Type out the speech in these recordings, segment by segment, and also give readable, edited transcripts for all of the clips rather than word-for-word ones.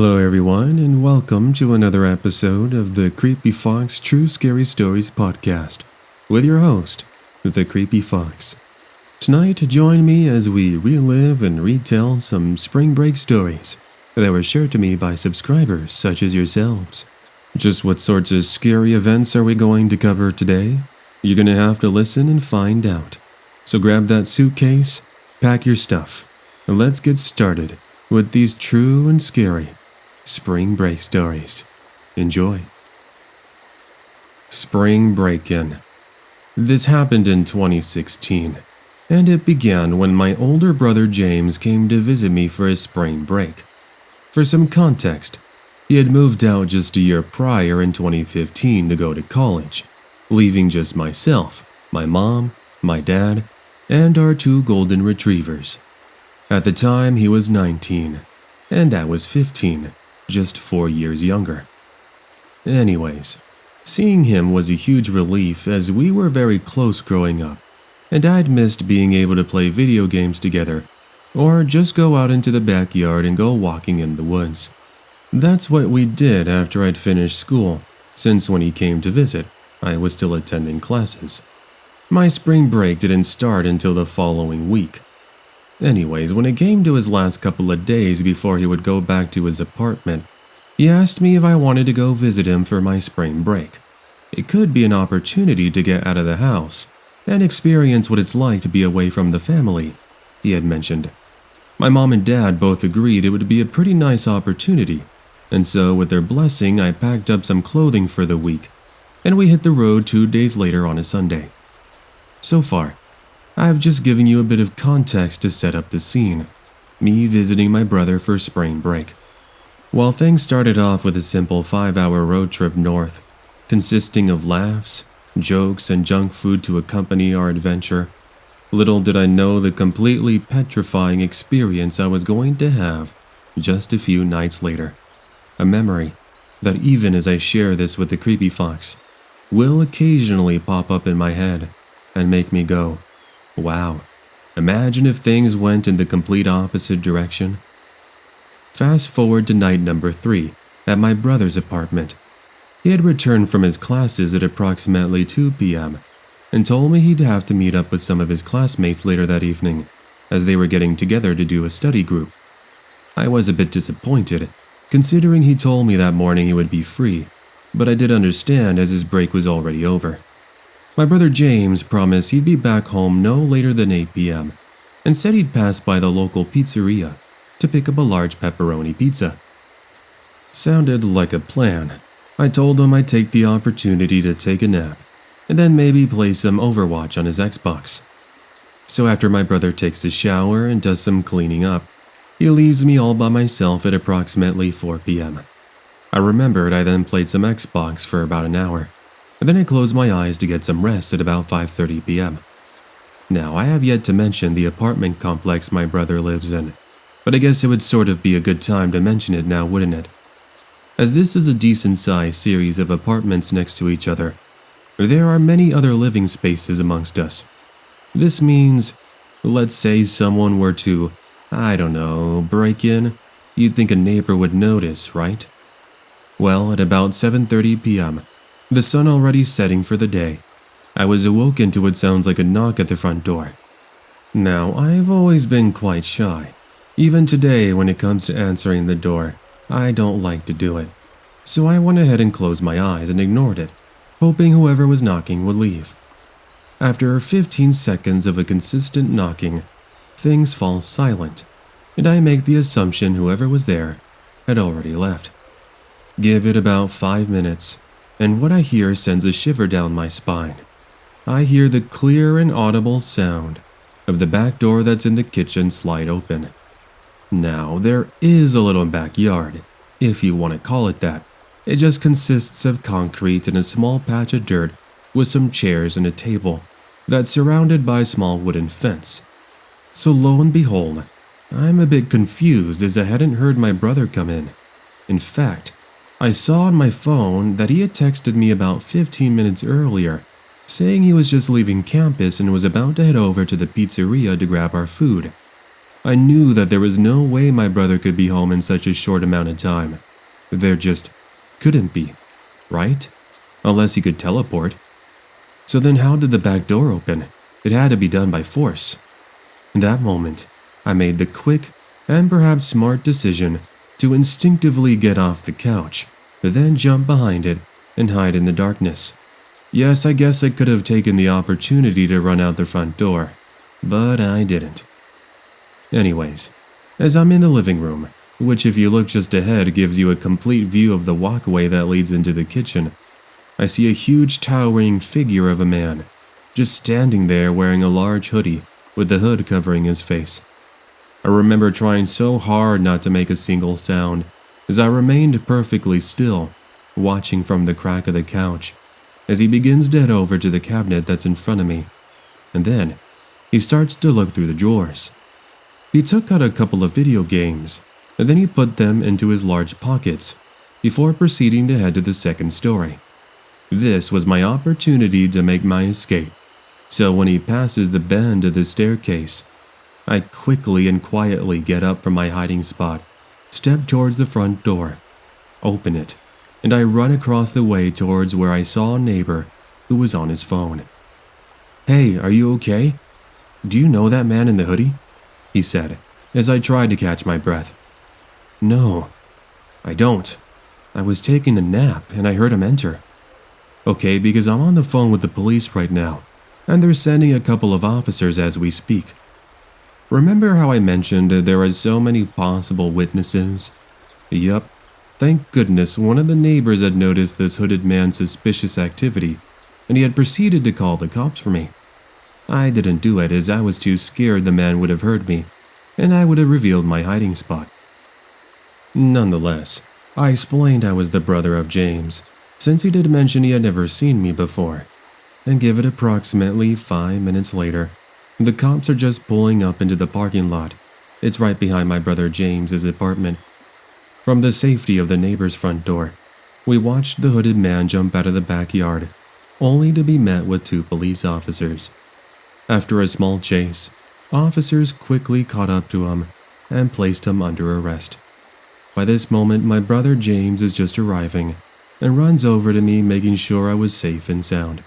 Hello everyone, and welcome to another episode of the Creepy Fox True Scary Stories podcast with your host, the Creepy Fox. Tonight, join me as we relive and retell some spring break stories that were shared to me by subscribers such as yourselves. Just what sorts of scary events are we going to cover today? You're going to have to listen and find out. So grab that suitcase, pack your stuff, and let's get started with these true and scary spring break stories. Enjoy. Spring break-in. This happened in 2016, and it began when my older brother James came to visit me for his spring break. For some context, he had moved out just a year prior in 2015 to go to college, leaving just myself, my mom, my dad, and our 2 golden retrievers. At the time, he was 19, and I was 15. Just 4 years younger. Anyways, seeing him was a huge relief as we were very close growing up, and I'd missed being able to play video games together, or just go out into the backyard and go walking in the woods. That's what we did after I'd finished school, since when he came to visit, I was still attending classes. My spring break didn't start until the following week. Anyways, when it came to his last couple of days before he would go back to his apartment, he asked me if I wanted to go visit him for my spring break. It could be an opportunity to get out of the house and experience what it's like to be away from the family, he had mentioned. My mom and dad both agreed it would be a pretty nice opportunity, and so with their blessing I packed up some clothing for the week, and we hit the road 2 days later on a Sunday. So far, I've just given you a bit of context to set up the scene, me visiting my brother for spring break. While things started off with a simple 5-hour road trip north, consisting of laughs, jokes, and junk food to accompany our adventure, little did I know the completely petrifying experience I was going to have just a few nights later. A memory that even as I share this with the Creepy Fox, will occasionally pop up in my head and make me go, wow, imagine if things went in the complete opposite direction. Fast forward to night number 3 at my brother's apartment. He had returned from his classes at approximately 2 p.m. and told me he'd have to meet up with some of his classmates later that evening, as they were getting together to do a study group. I was a bit disappointed, considering he told me that morning he would be free, but I did understand as his break was already over. My brother James promised he'd be back home no later than 8 p.m. and said he'd pass by the local pizzeria to pick up a large pepperoni pizza. Sounded like a plan. I told him I'd take the opportunity to take a nap and then maybe play some Overwatch on his Xbox. So after my brother takes a shower and does some cleaning up, he leaves me all by myself at approximately 4 p.m. I remembered I then played some Xbox for about an hour. And then I closed my eyes to get some rest at about 5:30 p.m. Now, I have yet to mention the apartment complex my brother lives in, but I guess it would sort of be a good time to mention it now, wouldn't it? As this is a decent-sized series of apartments next to each other, there are many other living spaces amongst us. This means, let's say someone were to, I don't know, break in, you'd think a neighbor would notice, right? Well, at about 7:30 p.m., the sun already setting for the day, I was awoken to what sounds like a knock at the front door. Now, I've always been quite shy. Even today, when it comes to answering the door, I don't like to do it. So I went ahead and closed my eyes and ignored it, hoping whoever was knocking would leave. After 15 seconds of a consistent knocking, things fall silent, and I make the assumption whoever was there had already left. Give it about 5 minutes, and what I hear sends a shiver down my spine. I hear the clear and audible sound of the back door that's in the kitchen slide open. Now, there is a little backyard, if you want to call it that. It just consists of concrete and a small patch of dirt with some chairs and a table that's surrounded by a small wooden fence. So lo and behold, I'm a bit confused as I hadn't heard my brother come in. In fact, I saw on my phone that he had texted me about 15 minutes earlier, saying he was just leaving campus and was about to head over to the pizzeria to grab our food. I knew that there was no way my brother could be home in such a short amount of time. There just couldn't be, right? Unless he could teleport. So then how did the back door open? It had to be done by force. In that moment, I made the quick and perhaps smart decision to instinctively get off the couch, then jump behind it and hide in the darkness. Yes, I guess I could have taken the opportunity to run out the front door, but I didn't. Anyways, as I'm in the living room, which if you look just ahead gives you a complete view of the walkway that leads into the kitchen, I see a huge towering figure of a man, just standing there wearing a large hoodie with the hood covering his face. I remember trying so hard not to make a single sound as I remained perfectly still, watching from the crack of the couch as he begins to head over to the cabinet that's in front of me, and then he starts to look through the drawers. He took out a couple of video games, and then he put them into his large pockets before proceeding to head to the second story. This was my opportunity to make my escape, so when he passes the bend of the staircase, I quickly and quietly get up from my hiding spot, step towards the front door, open it, and I run across the way towards where I saw a neighbor who was on his phone. "Hey, are you okay? Do you know that man in the hoodie?" he said, as I tried to catch my breath. "No, I don't. I was taking a nap and I heard him enter." "Okay, because I'm on the phone with the police right now, and they're sending a couple of officers as we speak. Remember how I mentioned there are so many possible witnesses?" Yup. Thank goodness one of the neighbors had noticed this hooded man's suspicious activity, and he had proceeded to call the cops for me. I didn't do it as I was too scared the man would have heard me, and I would have revealed my hiding spot. Nonetheless, I explained I was the brother of James, since he did mention he had never seen me before, and give it approximately 5 minutes later, the cops are just pulling up into the parking lot. It's right behind my brother James's apartment. From the safety of the neighbor's front door, we watched the hooded man jump out of the backyard, only to be met with 2 police officers. After a small chase, officers quickly caught up to him and placed him under arrest. By this moment, my brother James is just arriving and runs over to me, making sure I was safe and sound.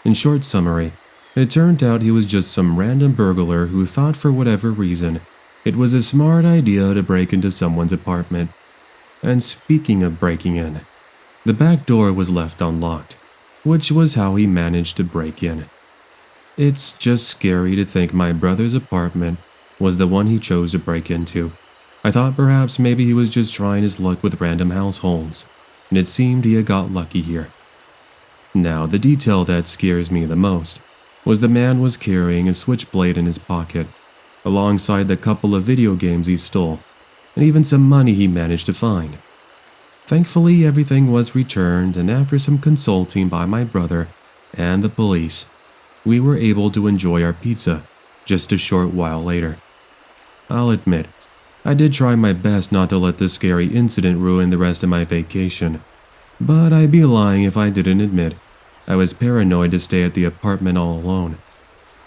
In short summary, it turned out he was just some random burglar who thought for whatever reason it was a smart idea to break into someone's apartment. And speaking of breaking in, the back door was left unlocked, which was how he managed to break in. It's just scary to think my brother's apartment was the one he chose to break into. I thought perhaps maybe he was just trying his luck with random households, and it seemed he had got lucky here. Now, the detail that scares me the most was the man was carrying a switchblade in his pocket, alongside the couple of video games he stole, and even some money he managed to find. Thankfully, everything was returned, and after some consulting by my brother and the police, we were able to enjoy our pizza just a short while later. I'll admit, I did try my best not to let this scary incident ruin the rest of my vacation, but I'd be lying if I didn't admit I was paranoid to stay at the apartment all alone.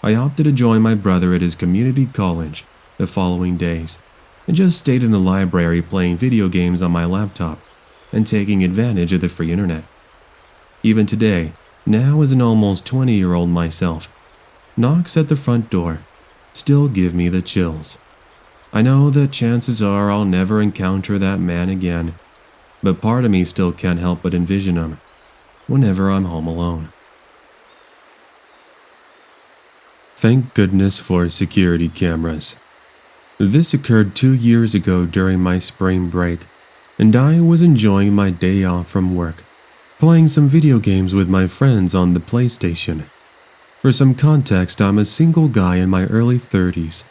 I opted to join my brother at his community college the following days, and just stayed in the library playing video games on my laptop and taking advantage of the free internet. Even today, now as an almost 20-year-old myself, knocks at the front door still give me the chills. I know that chances are I'll never encounter that man again, but part of me still can't help but envision him whenever I'm home alone. Thank goodness for security cameras. This occurred 2 years ago during my spring break, and I was enjoying my day off from work, playing some video games with my friends on the PlayStation. For some context, I'm a single guy in my early 30s,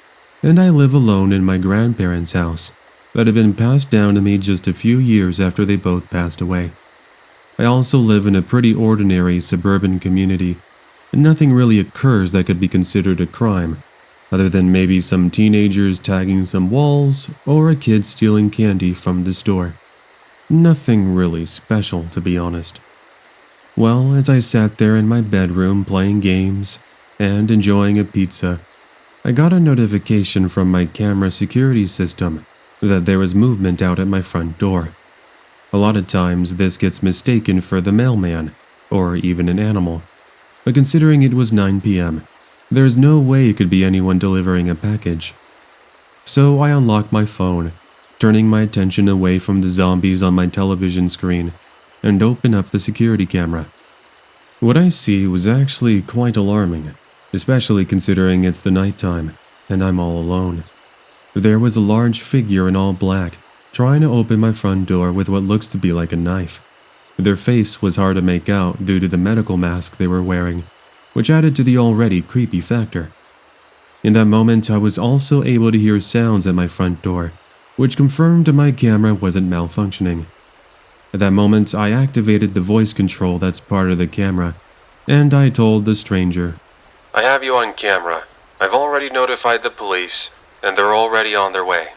and I live alone in my grandparents' house that had been passed down to me just a few years after they both passed away. I also live in a pretty ordinary suburban community, and nothing really occurs that could be considered a crime, other than maybe some teenagers tagging some walls or a kid stealing candy from the store. Nothing really special, to be honest. Well, as I sat there in my bedroom playing games and enjoying a pizza, I got a notification from my camera security system that there was movement out at my front door. A lot of times this gets mistaken for the mailman or even an animal, but considering it was 9 p.m., there's no way it could be anyone delivering a package. So I unlocked my phone, turning my attention away from the zombies on my television screen, and opened up the security camera. What I see was actually quite alarming, especially considering it's the nighttime and I'm all alone. There was a large figure in all black, trying to open my front door with what looks to be like a knife. Their face was hard to make out due to the medical mask they were wearing, which added to the already creepy factor. In that moment, I was also able to hear sounds at my front door, which confirmed my camera wasn't malfunctioning. At that moment, I activated the voice control that's part of the camera, and I told the stranger, "I have you on camera. I've already notified the police, and they're already on their way."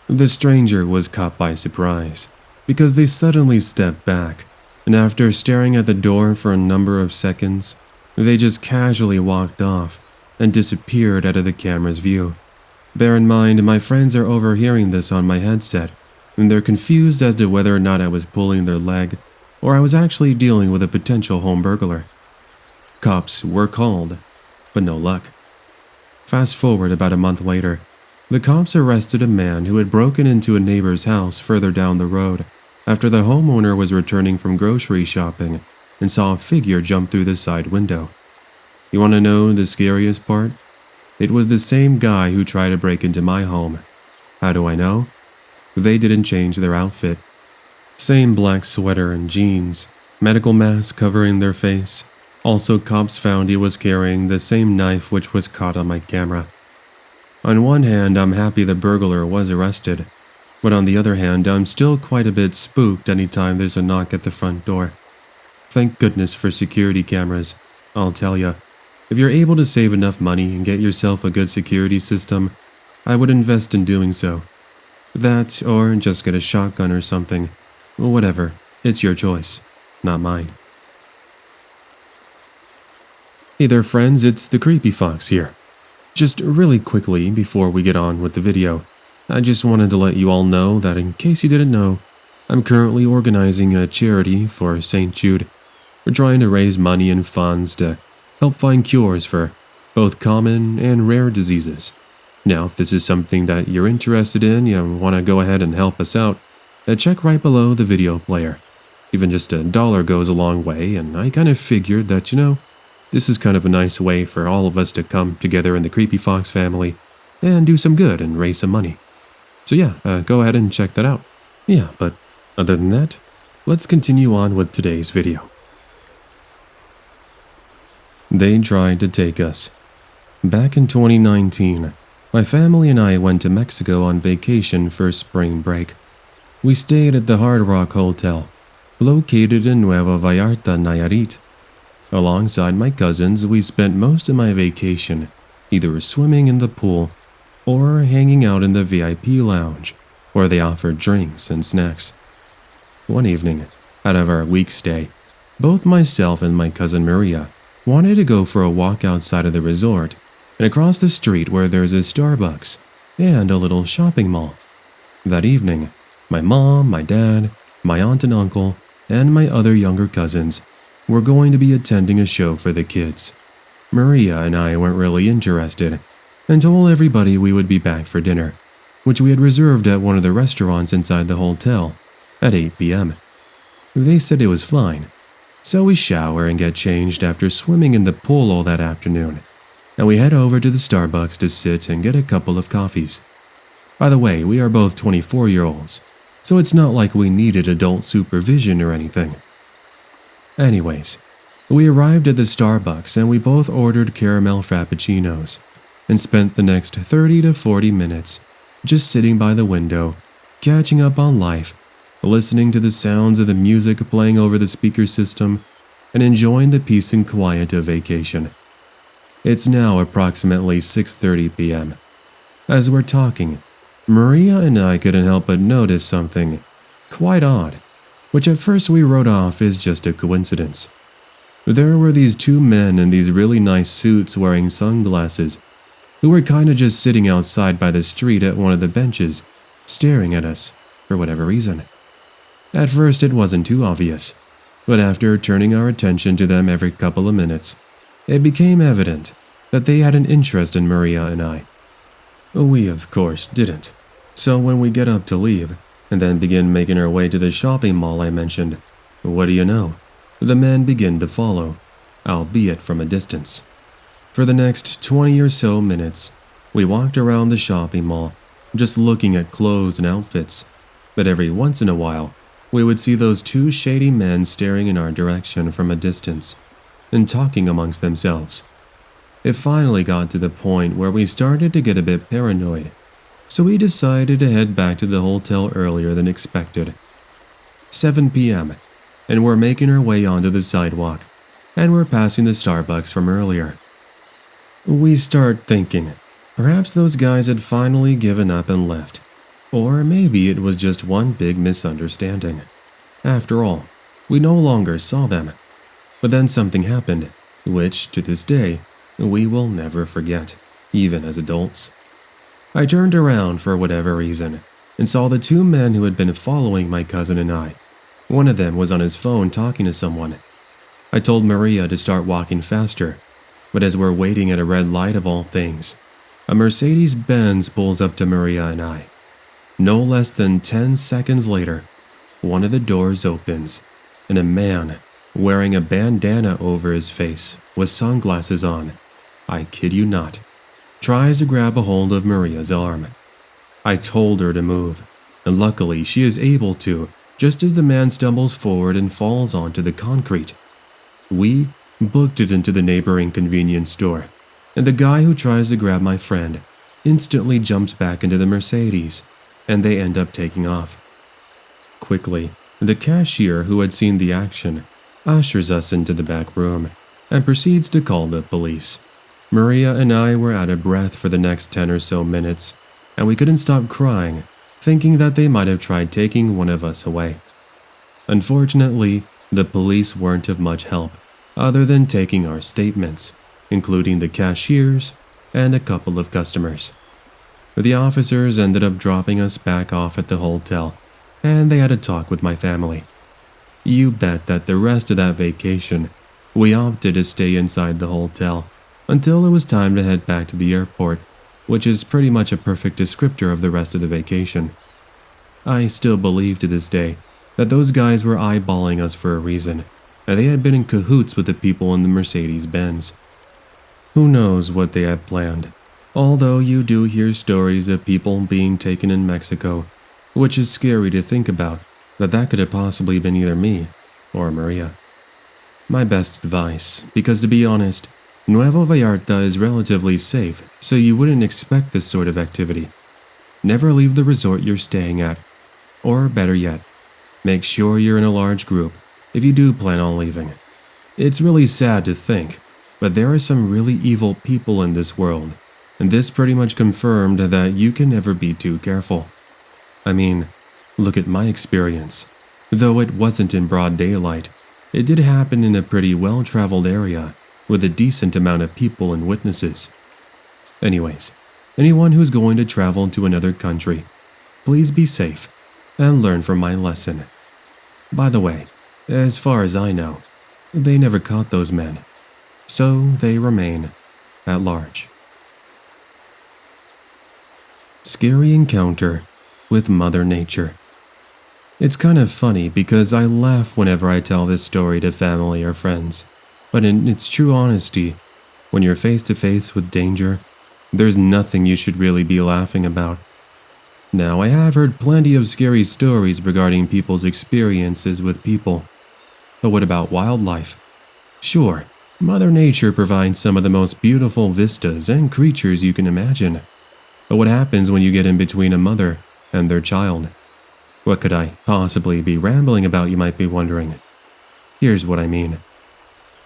The stranger was caught by surprise, because they suddenly stepped back, and after staring at the door for a number of seconds, they just casually walked off and disappeared out of the camera's view. Bear in mind, my friends are overhearing this on my headset, and they're confused as to whether or not I was pulling their leg or I was actually dealing with a potential home burglar. Cops were called, but no luck. Fast forward about a month later, the cops arrested a man who had broken into a neighbor's house further down the road after the homeowner was returning from grocery shopping and saw a figure jump through the side window. You want to know the scariest part? It was the same guy who tried to break into my home. How do I know? They didn't change their outfit. Same black sweater and jeans, medical mask covering their face. Also, cops found he was carrying the same knife which was caught on my camera. On one hand, I'm happy the burglar was arrested, but on the other hand, I'm still quite a bit spooked anytime there's a knock at the front door. Thank goodness for security cameras, I'll tell ya. If you're able to save enough money and get yourself a good security system, I would invest in doing so. That, or just get a shotgun or something. Whatever, it's your choice, not mine. Hey there friends, it's the Creepy Fox here. Just really quickly before we get on with the video, I just wanted to let you all know that in case you didn't know, I'm currently organizing a charity for St. Jude. We're trying to raise money and funds to help find cures for both common and rare diseases. Now, if this is something that you're interested in, you want to go ahead and help us out, check right below the video player. Even just $1 goes a long way, and I kind of figured that, this is kind of a nice way for all of us to come together in the Creepy Fox family and do some good and raise some money. So yeah, go ahead and check that out. Yeah, but other than that, let's continue on with today's video. They tried to take us. Back in 2019, my family and I went to Mexico on vacation for spring break. We stayed at the Hard Rock Hotel, located in Nueva Vallarta, Nayarit. Alongside my cousins, we spent most of my vacation either swimming in the pool or hanging out in the VIP lounge, where they offered drinks and snacks. One evening, out of our week stay, both myself and my cousin Maria wanted to go for a walk outside of the resort and across the street where there's a Starbucks and a little shopping mall. That evening, my mom, my dad, my aunt and uncle, and my other younger cousins were going to be attending a show for the kids. Maria and I weren't really interested and told everybody we would be back for dinner, which we had reserved at one of the restaurants inside the hotel at 8 p.m. They said it was fine, so we shower and get changed after swimming in the pool all that afternoon, and we head over to the Starbucks to sit and get a couple of coffees. By the way, we are both 24-year-olds, so it's not like we needed adult supervision or anything. Anyways, we arrived at the Starbucks and we both ordered caramel frappuccinos and spent the next 30 to 40 minutes just sitting by the window, catching up on life, listening to the sounds of the music playing over the speaker system, and enjoying the peace and quiet of vacation. It's now approximately 6:30 p.m. As we're talking, Maria and I couldn't help but notice something quite odd, which at first we wrote off as just a coincidence. There were these two men in these really nice suits wearing sunglasses, who were kinda just sitting outside by the street at one of the benches, staring at us, for whatever reason. At first it wasn't too obvious, but after turning our attention to them every couple of minutes, it became evident that they had an interest in Maria and I. We, of course, didn't. So when we get up to leave, and then begin making our way to the shopping mall I mentioned, what do you know? The men begin to follow, albeit from a distance. For the next 20 or so minutes, we walked around the shopping mall, just looking at clothes and outfits, but every once in a while, we would see those two shady men staring in our direction from a distance and talking amongst themselves. It finally got to the point where we started to get a bit paranoid, so we decided to head back to the hotel earlier than expected. 7 p.m., and we're making our way onto the sidewalk, and we're passing the Starbucks from earlier. We start thinking, perhaps those guys had finally given up and left, or maybe it was just one big misunderstanding. After all, we no longer saw them. But then something happened, which, to this day, we will never forget, even as adults. I turned around for whatever reason and saw the two men who had been following my cousin and I. One of them was on his phone talking to someone. I told Maria to start walking faster, but as we're waiting at a red light of all things, a Mercedes-Benz pulls up to Maria and I. No less than 10 seconds later, one of the doors opens, and a man, wearing a bandana over his face with sunglasses on, I kid you not, tries to grab a hold of Maria's arm. I told her to move, and luckily she is able to, just as the man stumbles forward and falls onto the concrete. We booked it into the neighboring convenience store, and the guy who tries to grab my friend instantly jumps back into the Mercedes, and they end up taking off. Quickly, the cashier who had seen the action ushers us into the back room and proceeds to call the police. Maria and I were out of breath for the next 10 or so minutes, and we couldn't stop crying, thinking that they might have tried taking one of us away. Unfortunately, the police weren't of much help, other than taking our statements, including the cashier's and a couple of customers. The officers ended up dropping us back off at the hotel, and they had a talk with my family. You bet that the rest of that vacation, we opted to stay inside the hotel until it was time to head back to the airport, which is pretty much a perfect descriptor of the rest of the vacation. I still believe to this day that those guys were eyeballing us for a reason, and they had been in cahoots with the people in the Mercedes-Benz. Who knows what they had planned, although you do hear stories of people being taken in Mexico, which is scary to think about, that could have possibly been either me or Maria. My best advice, because to be honest, Nuevo Vallarta is relatively safe, so you wouldn't expect this sort of activity. Never leave the resort you're staying at, or better yet, make sure you're in a large group if you do plan on leaving. It's really sad to think, but there are some really evil people in this world, and this pretty much confirmed that you can never be too careful. I mean, look at my experience. Though it wasn't in broad daylight, it did happen in a pretty well-traveled area with a decent amount of people and witnesses. Anyways, anyone who's going to travel to another country, please be safe and learn from my lesson. By the way, as far as I know, they never caught those men, so they remain at large. Scary encounter with Mother Nature. It's kind of funny because I laugh whenever I tell this story to family or friends, but in its true honesty, when you're face to face with danger, there's nothing you should really be laughing about. Now, I have heard plenty of scary stories regarding people's experiences with people, but what about wildlife? Sure, Mother Nature provides some of the most beautiful vistas and creatures you can imagine, but what happens when you get in between a mother and their child? What could I possibly be rambling about, you might be wondering? Here's what I mean.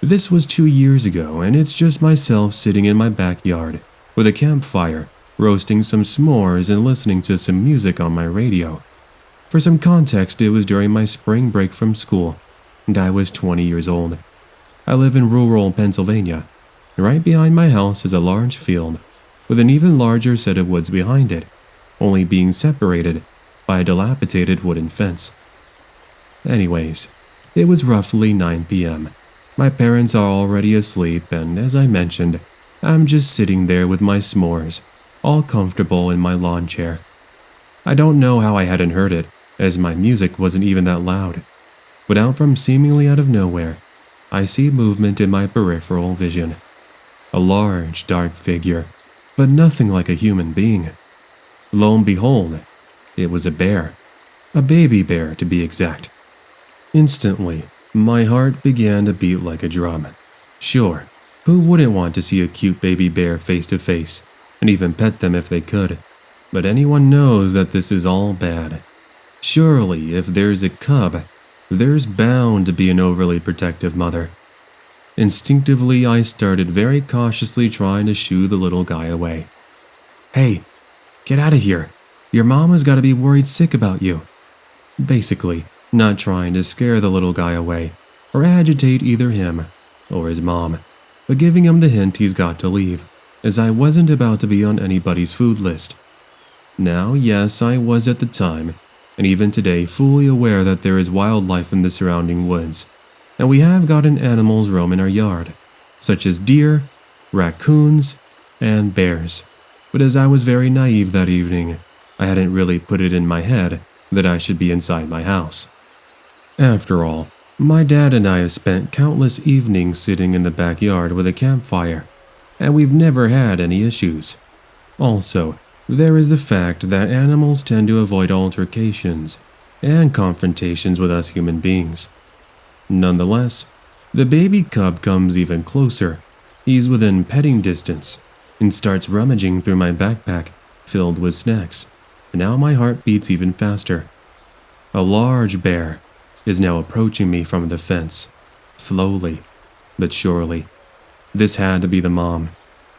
This was 2 years ago, and it's just myself sitting in my backyard with a campfire, roasting some s'mores and listening to some music on my radio. For some context, it was during my spring break from school, and I was 20 years old. I live in rural Pennsylvania. Right behind my house is a large field, with an even larger set of woods behind it, only being separated by a dilapidated wooden fence. Anyways, it was roughly 9 p.m. My parents are already asleep, and as I mentioned, I'm just sitting there with my s'mores, all comfortable in my lawn chair. I don't know how I hadn't heard it, as my music wasn't even that loud. But out from seemingly out of nowhere, I see movement in my peripheral vision. A large, dark figure, but nothing like a human being. Lo and behold, it was a bear. A baby bear, to be exact. Instantly, my heart began to beat like a drum. Sure, who wouldn't want to see a cute baby bear face to face, and even pet them if they could? But anyone knows that this is all bad. Surely, if there's a cub, there's bound to be an overly protective mother. Instinctively, I started very cautiously trying to shoo the little guy away. "Hey, get out of here. Your mama's gotta be worried sick about you." Basically, not trying to scare the little guy away, or agitate either him or his mom, but giving him the hint he's got to leave, as I wasn't about to be on anybody's food list. Now, yes, I was at the time, and even today fully aware that there is wildlife in the surrounding woods, and we have gotten animals roam in our yard, such as deer, raccoons, and bears. But as I was very naive that evening, I hadn't really put it in my head that I should be inside my house. After all, my dad and I have spent countless evenings sitting in the backyard with a campfire, and we've never had any issues. Also, there is the fact that animals tend to avoid altercations and confrontations with us human beings. Nonetheless, the baby cub comes even closer. He's within petting distance and starts rummaging through my backpack filled with snacks, and now my heart beats even faster. A large bear is now approaching me from the fence, slowly but surely. This had to be the mom,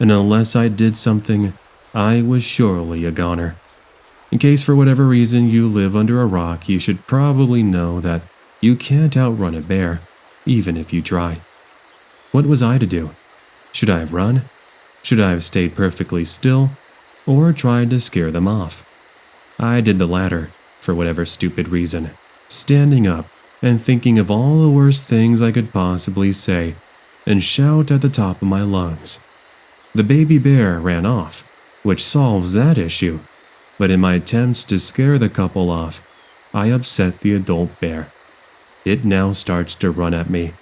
and unless I did something, I was surely a goner. In case for whatever reason you live under a rock, you should probably know that you can't outrun a bear, even if you try. What was I to do? Should I have run? Should I have stayed perfectly still, or tried to scare them off? I did the latter, for whatever stupid reason, standing up and thinking of all the worst things I could possibly say and shout at the top of my lungs. The baby bear ran off, which solves that issue, but in my attempts to scare the couple off, I upset the adult bear. It now starts to run at me,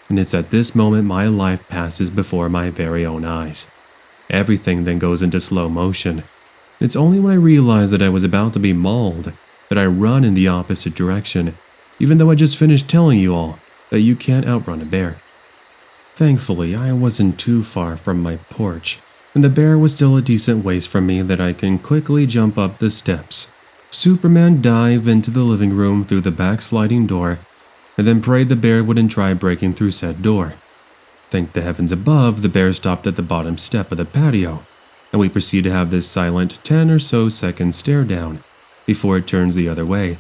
and it's at this moment my life passes before my very own eyes. Everything then goes into slow motion. It's only when I realize that I was about to be mauled that I run in the opposite direction, even though I just finished telling you all that you can't outrun a bear. Thankfully, I wasn't too far from my porch, and the bear was still a decent ways from me that I can quickly jump up the steps, Superman dive into the living room through the back sliding door, and then prayed the bear wouldn't try breaking through said door. Thank the heavens above, the bear stopped at the bottom step of the patio, and we proceed to have this silent 10 or so second stare down before it turns the other way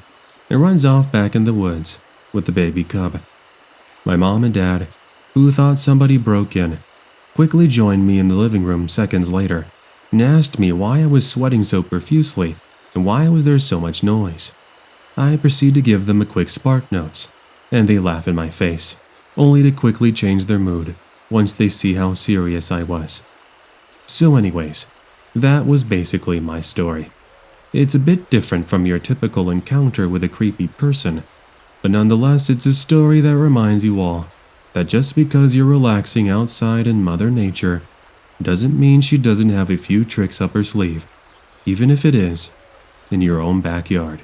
and runs off back in the woods with the baby cub. My mom and dad, who thought somebody broke in, quickly joined me in the living room seconds later and asked me why I was sweating so profusely and why was there so much noise. I proceed to give them a quick spark notes, and they laugh in my face, only to quickly change their mood once they see how serious I was. So anyways, that was basically my story. It's a bit different from your typical encounter with a creepy person, but nonetheless it's a story that reminds you all that just because you're relaxing outside in Mother Nature doesn't mean she doesn't have a few tricks up her sleeve, even if it is in your own backyard.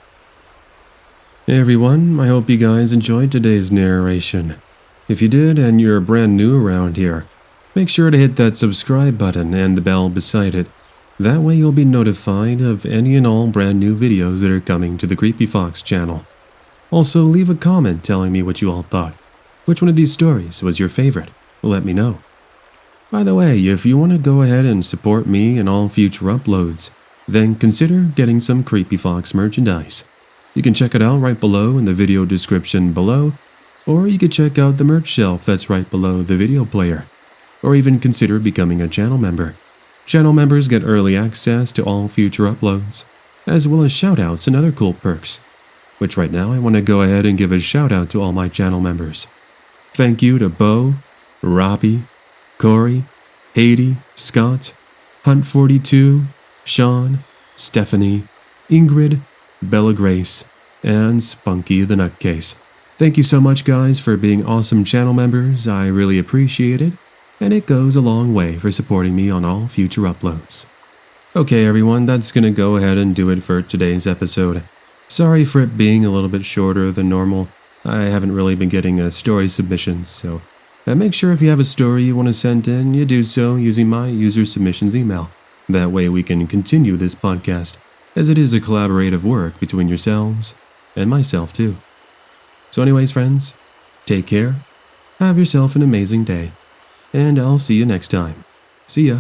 Hey everyone, I hope you guys enjoyed today's narration. If you did and you're brand new around here, make sure to hit that subscribe button and the bell beside it. That way you'll be notified of any and all brand new videos that are coming to the Creepy Fox channel. Also, leave a comment telling me what you all thought. Which one of these stories was your favorite? Let me know. By the way, if you want to go ahead and support me in all future uploads, then consider getting some Creepy Fox merchandise. You can check it out right below in the video description below, or you could check out the merch shelf that's right below the video player, or even consider becoming a channel member. Channel members get early access to all future uploads, as well as shoutouts and other cool perks, which right now I want to go ahead and give a shout out to all my channel members. Thank you to Bo, Robbie, Corey, Haiti, Scott, Hunt42, Sean, Stephanie, Ingrid, Bella Grace, and Spunky the Nutcase. Thank you so much, guys, for being awesome channel members. I really appreciate it, and it goes a long way for supporting me on all future uploads. Okay, everyone, that's gonna go ahead and do it for today's episode. Sorry for it being a little bit shorter than normal. I haven't really been getting story submissions, so make sure if you have a story you want to send in, you do so using my user submissions email. That way we can continue this podcast, as it is a collaborative work between yourselves and myself too. So anyways, friends, take care, have yourself an amazing day, and I'll see you next time. See ya.